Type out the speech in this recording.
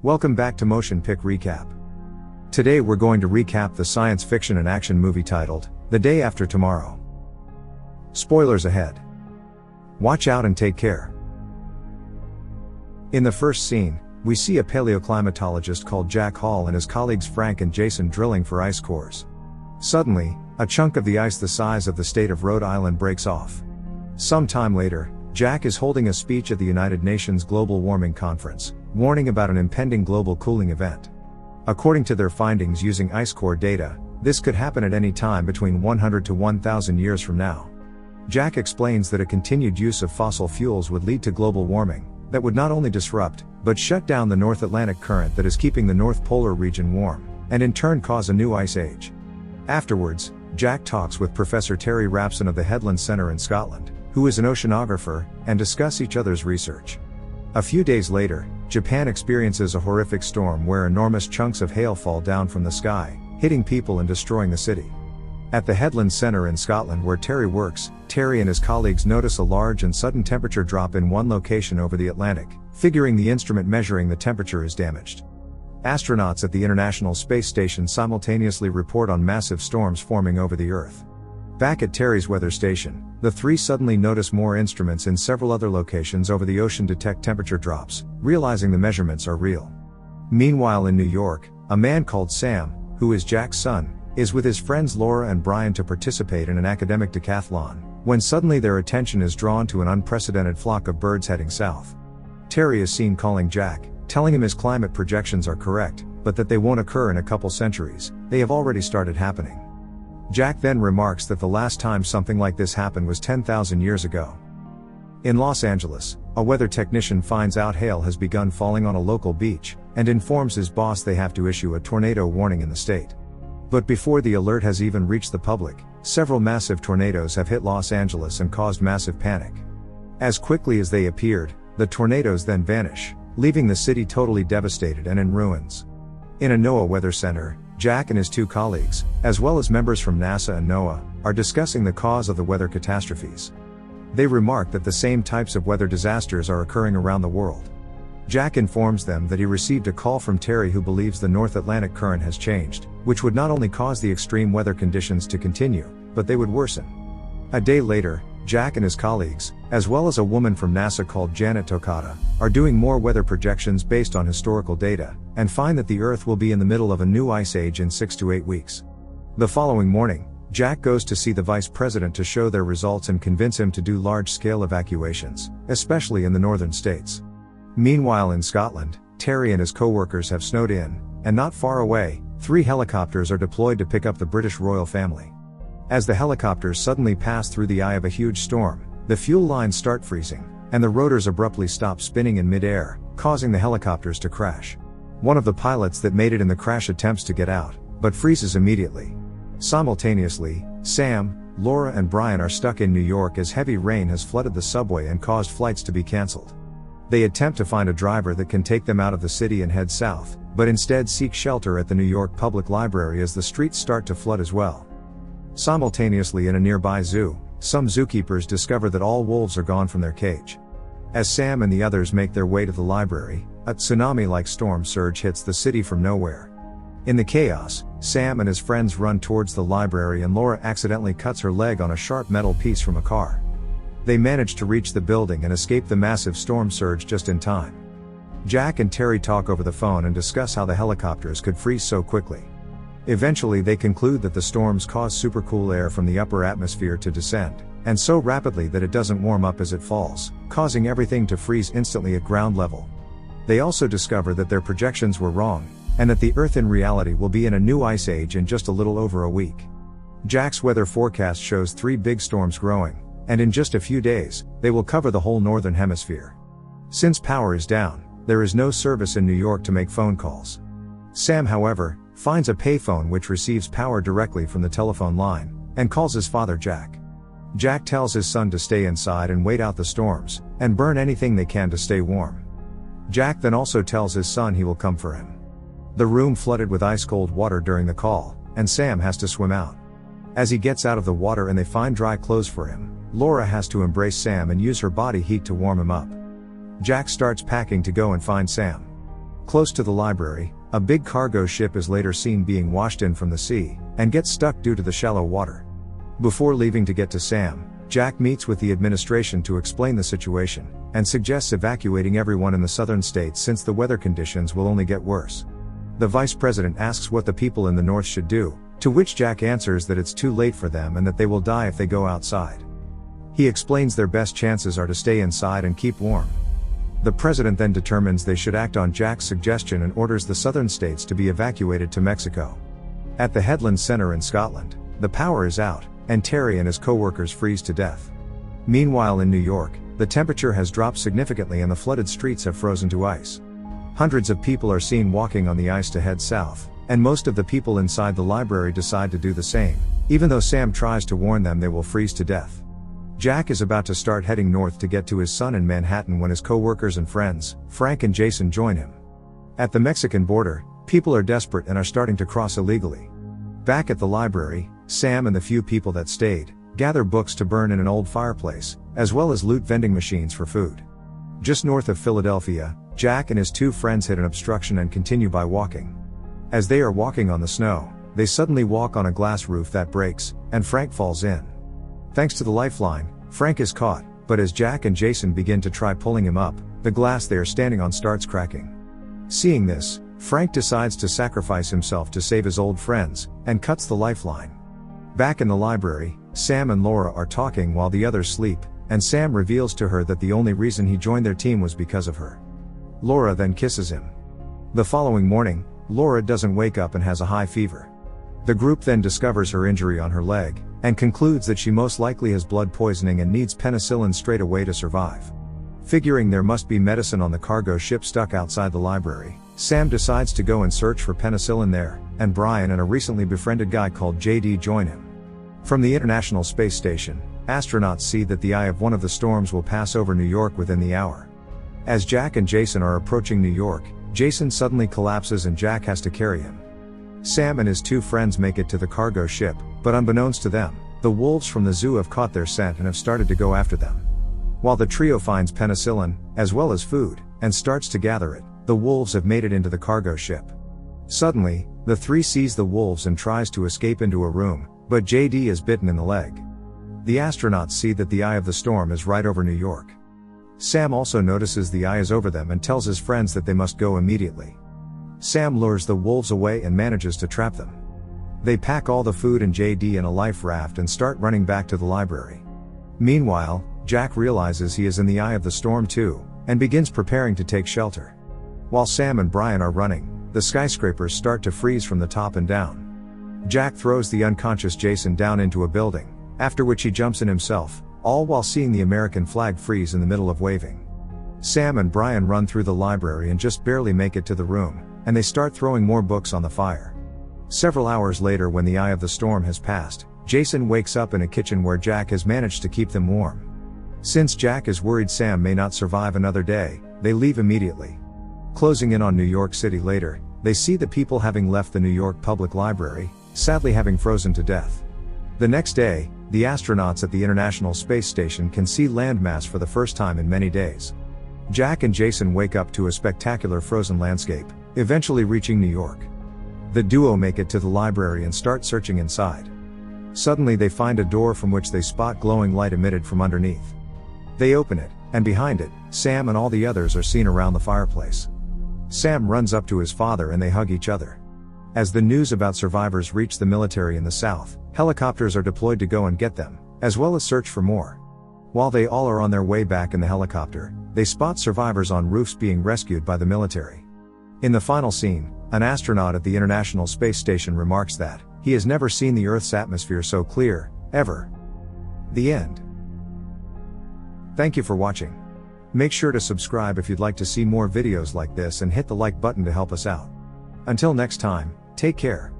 Welcome back to MotionPic Recap. Today we're going to recap the science fiction and action movie titled, The Day After Tomorrow. Spoilers ahead. Watch out and take care. In the first scene, we see a paleoclimatologist called Jack Hall and his colleagues Frank and Jason drilling for ice cores. Suddenly, a chunk of the ice the size of the state of Rhode Island breaks off. Some time later, Jack is holding a speech at the United Nations Global Warming Conference, warning about an impending global cooling event. According to their findings using ice core data, this could happen at any time between 100 to 1,000 years from now. Jack explains that a continued use of fossil fuels would lead to global warming, that would not only disrupt, but shut down the North Atlantic current that is keeping the North Polar region warm, and in turn cause a new ice age. Afterwards, Jack talks with Professor Terry Rapson of the Headland Centre in Scotland, who is an oceanographer, and discuss each other's research. A few days later, Japan experiences a horrific storm where enormous chunks of hail fall down from the sky, hitting people and destroying the city. At the Headland Centre in Scotland where Terry works, Terry and his colleagues notice a large and sudden temperature drop in one location over the Atlantic, figuring the instrument measuring the temperature is damaged. Astronauts at the International Space Station simultaneously report on massive storms forming over the Earth. Back at Terry's weather station, the three suddenly notice more instruments in several other locations over the ocean detect temperature drops, realizing the measurements are real. Meanwhile in New York, a man called Sam, who is Jack's son, is with his friends Laura and Brian to participate in an academic decathlon, when suddenly their attention is drawn to an unprecedented flock of birds heading south. Terry is seen calling Jack, telling him his climate projections are correct, but that they won't occur in a couple centuries, they have already started happening. Jack then remarks that the last time something like this happened was 10,000 years ago. In Los Angeles, a weather technician finds out hail has begun falling on a local beach, and informs his boss they have to issue a tornado warning in the state. But before the alert has even reached the public, several massive tornadoes have hit Los Angeles and caused massive panic. As quickly as they appeared, the tornadoes then vanish, leaving the city totally devastated and in ruins. In a NOAA weather center, Jack and his two colleagues, as well as members from NASA and NOAA, are discussing the cause of the weather catastrophes. They remark that the same types of weather disasters are occurring around the world. Jack informs them that he received a call from Terry who believes the North Atlantic current has changed, which would not only cause the extreme weather conditions to continue, but they would worsen. A day later, Jack and his colleagues, as well as a woman from NASA called Janet Tokata, are doing more weather projections based on historical data, and find that the Earth will be in the middle of a new ice age in 6 to 8 weeks. The following morning, Jack goes to see the vice president to show their results and convince him to do large-scale evacuations, especially in the northern states. Meanwhile in Scotland, Terry and his co-workers have snowed in, and not far away, 3 helicopters are deployed to pick up the British royal family. As the helicopters suddenly pass through the eye of a huge storm, the fuel lines start freezing, and the rotors abruptly stop spinning in mid-air, causing the helicopters to crash. One of the pilots that made it in the crash attempts to get out, but freezes immediately. Simultaneously, Sam, Laura and Brian are stuck in New York as heavy rain has flooded the subway and caused flights to be cancelled. They attempt to find a driver that can take them out of the city and head south, but instead seek shelter at the New York Public Library as the streets start to flood as well. Simultaneously in a nearby zoo, some zookeepers discover that all wolves are gone from their cage. As Sam and the others make their way to the library, a tsunami-like storm surge hits the city from nowhere. In the chaos, Sam and his friends run towards the library and Laura accidentally cuts her leg on a sharp metal piece from a car. They manage to reach the building and escape the massive storm surge just in time. Jack and Terry talk over the phone and discuss how the helicopters could freeze so quickly. Eventually they conclude that the storms cause supercool air from the upper atmosphere to descend, and so rapidly that it doesn't warm up as it falls, causing everything to freeze instantly at ground level. They also discover that their projections were wrong, and that the Earth in reality will be in a new ice age in just a little over a week. Jack's weather forecast shows 3 big storms growing, and in just a few days, they will cover the whole northern hemisphere. Since power is down, there is no service in New York to make phone calls. Sam, however, finds a payphone which receives power directly from the telephone line, and calls his father Jack. Jack tells his son to stay inside and wait out the storms, and burn anything they can to stay warm. Jack then also tells his son he will come for him. The room flooded with ice-cold water during the call, and Sam has to swim out. As he gets out of the water and they find dry clothes for him, Laura has to embrace Sam and use her body heat to warm him up. Jack starts packing to go and find Sam. Close to the library, a big cargo ship is later seen being washed in from the sea, and gets stuck due to the shallow water. Before leaving to get to Sam, Jack meets with the administration to explain the situation, and suggests evacuating everyone in the southern states since the weather conditions will only get worse. The vice president asks what the people in the north should do, to which Jack answers that it's too late for them and that they will die if they go outside. He explains their best chances are to stay inside and keep warm. The president then determines they should act on Jack's suggestion and orders the southern states to be evacuated to Mexico. At the Headland Center in Scotland, the power is out, and Terry and his co-workers freeze to death. Meanwhile in New York, the temperature has dropped significantly and the flooded streets have frozen to ice. Hundreds of people are seen walking on the ice to head south, and most of the people inside the library decide to do the same, even though Sam tries to warn them they will freeze to death. Jack is about to start heading north to get to his son in Manhattan when his co-workers and friends, Frank and Jason, join him. At the Mexican border, people are desperate and are starting to cross illegally. Back at the library, Sam and the few people that stayed, gather books to burn in an old fireplace, as well as loot vending machines for food. Just north of Philadelphia, Jack and his two friends hit an obstruction and continue by walking. As they are walking on the snow, they suddenly walk on a glass roof that breaks, and Frank falls in. Thanks to the lifeline, Frank is caught, but as Jack and Jason begin to try pulling him up, the glass they are standing on starts cracking. Seeing this, Frank decides to sacrifice himself to save his old friends, and cuts the lifeline. Back in the library, Sam and Laura are talking while the others sleep, and Sam reveals to her that the only reason he joined their team was because of her. Laura then kisses him. The following morning, Laura doesn't wake up and has a high fever. The group then discovers her injury on her leg, and concludes that she most likely has blood poisoning and needs penicillin straight away to survive. Figuring there must be medicine on the cargo ship stuck outside the library, Sam decides to go and search for penicillin there, and Brian and a recently befriended guy called JD join him. From the International Space Station, astronauts see that the eye of one of the storms will pass over New York within the hour. As Jack and Jason are approaching New York, Jason suddenly collapses and Jack has to carry him. Sam and his two friends make it to the cargo ship, but unbeknownst to them, the wolves from the zoo have caught their scent and have started to go after them. While the trio finds penicillin, as well as food, and starts to gather it, the wolves have made it into the cargo ship. Suddenly, the three sees the wolves and tries to escape into a room, but JD is bitten in the leg. The astronauts see that the eye of the storm is right over New York. Sam also notices the eye is over them and tells his friends that they must go immediately. Sam lures the wolves away and manages to trap them. They pack all the food and JD in a life raft and start running back to the library. Meanwhile, Jack realizes he is in the eye of the storm too, and begins preparing to take shelter. While Sam and Brian are running, the skyscrapers start to freeze from the top and down. Jack throws the unconscious Jason down into a building, after which he jumps in himself, all while seeing the American flag freeze in the middle of waving. Sam and Brian run through the library and just barely make it to the room, and they start throwing more books on the fire. Several hours later, when the eye of the storm has passed, Jason wakes up in a kitchen where Jack has managed to keep them warm. Since Jack is worried Sam may not survive another day, they leave immediately. Closing in on New York City later, they see the people having left the New York Public Library, sadly having frozen to death. The next day, the astronauts at the International Space Station can see landmass for the first time in many days. Jack and Jason wake up to a spectacular frozen landscape, eventually reaching New York. The duo make it to the library and start searching inside. Suddenly they find a door from which they spot glowing light emitted from underneath. They open it, and behind it, Sam and all the others are seen around the fireplace. Sam runs up to his father and they hug each other. As the news about survivors reach the military in the South, helicopters are deployed to go and get them, as well as search for more. While they all are on their way back in the helicopter, they spot survivors on roofs being rescued by the military. In the final scene, an astronaut at the International Space Station remarks that he has never seen the Earth's atmosphere so clear, ever. The end. Thank you for watching. Make sure to subscribe if you'd like to see more videos like this and hit the like button to help us out. Until next time, take care.